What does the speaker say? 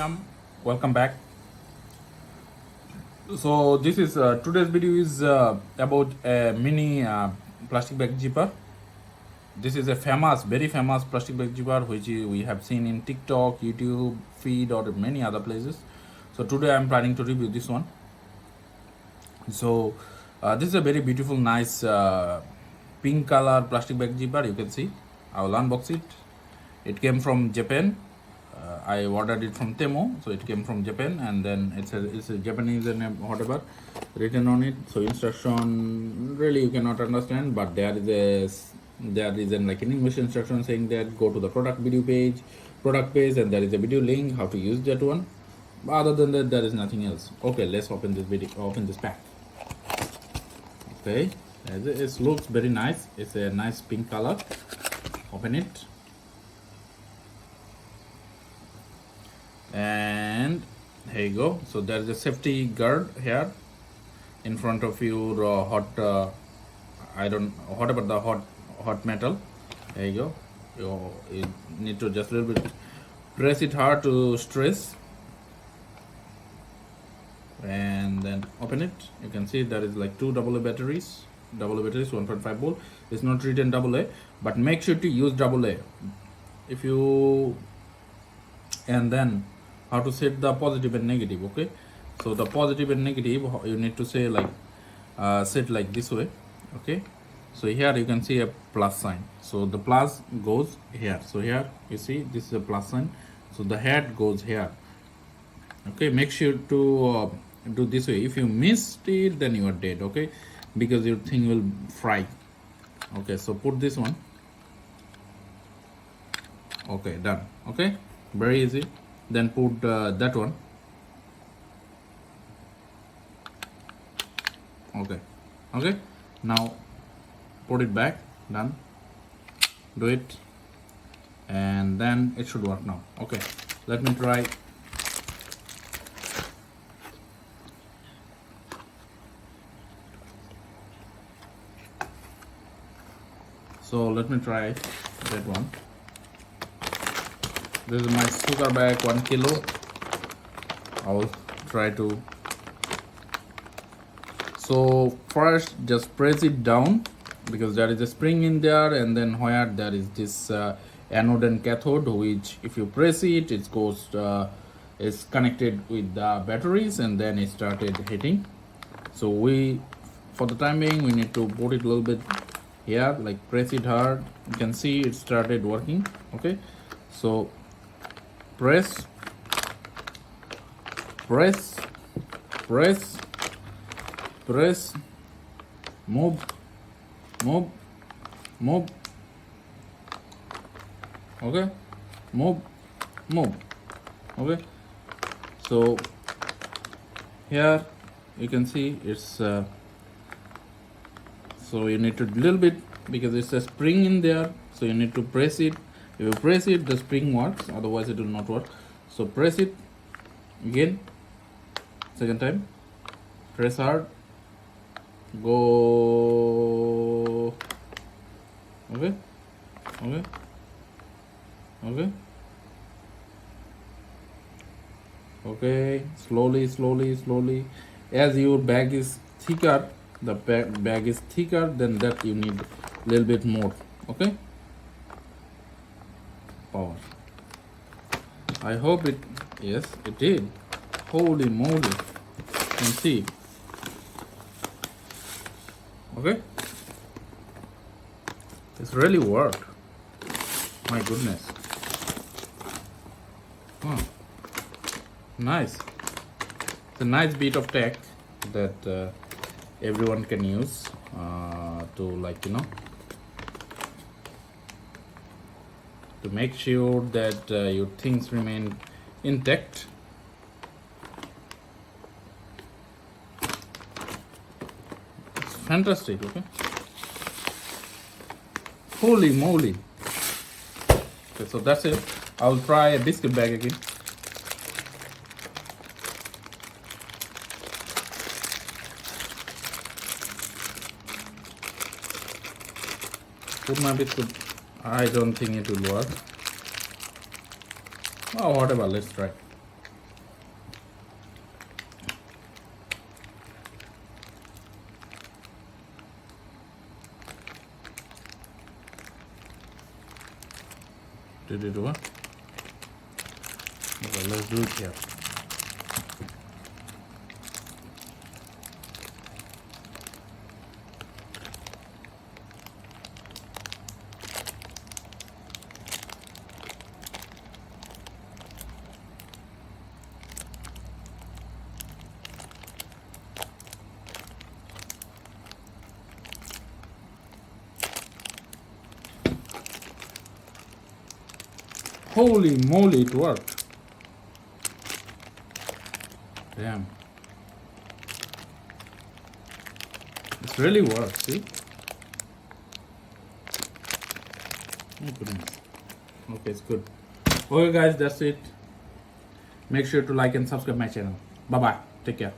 Salam, welcome back. So this is today's video is about a mini plastic bag zipper. This is a famous, very famous plastic bag zipper which we have seen in TikTok, YouTube feed or many other places. So today I am planning to review this one. So this is a very beautiful, nice pink color plastic bag zipper. You can see. I will unbox it. It came from Japan. I ordered it from Temu, so it came from Japan, and then it's a Japanese name, whatever, written on it. So instruction really you cannot understand, but there is an like an English instruction saying that go to the product page, and there is a video link how to use that one. Other than that, there is nothing else. Okay, let's open this pack. Okay, it looks very nice. It's a nice pink color. Open it. And here you go. So there is a safety guard here in front of your whatever the hot metal. There you go. You need to just a little bit press it hard to stress, and then open it. You can see there is like two AA batteries, 1.5 volt. It's not written AA, but make sure to use AA if you. And then how to set the positive and negative. Okay, so the positive and negative you need to say like set like this way. Okay, so here you can see a plus sign, so the plus goes here. So here you see this is a plus sign, so the head goes here. Okay, make sure to do this way. If you missed it, then you are dead. Okay, because your thing will fry. Okay, so put this one. Okay, done. Okay, very easy. Then put that one. Okay, now put it back. Done. Do it, and then it should work now. Okay, let me try. So let me try that one. This is my sugar bag, 1 kilo. I will try to. So first just press it down because there is a spring in there, and then where there is this anode and cathode, which if you press it, it goes is connected with the batteries, and then it started hitting. So for the time being, we need to put it a little bit here, like press it hard. You can see it started working. Okay, so press, move. Okay, move. Okay, so here you can see it's so you need to little bit, because it's a spring in there, so you need to press it. If you press it, the spring works, otherwise it will not work. So press it again, second time, press hard, go. Okay, slowly. As your bag is thicker, the bag is thicker, then that you need a little bit more. Okay, power. I hope it, yes, it did. Holy moly, you can see. Okay, it's really worked. My goodness. Huh. Nice. It's a nice bit of tech that everyone can use to, like, you know, to make sure that your things remain intact. It's fantastic. Okay, holy moly. Okay, so that's it. I'll try a biscuit bag again. Put my biscuit. I don't think it will work. Oh, whatever, let's try. Did it work? Okay, let's do it here. Holy moly, it worked. Damn. It really works, see? Oh goodness. Okay, it's good. Okay guys, that's it. Make sure to like and subscribe my channel. Bye bye. Take care.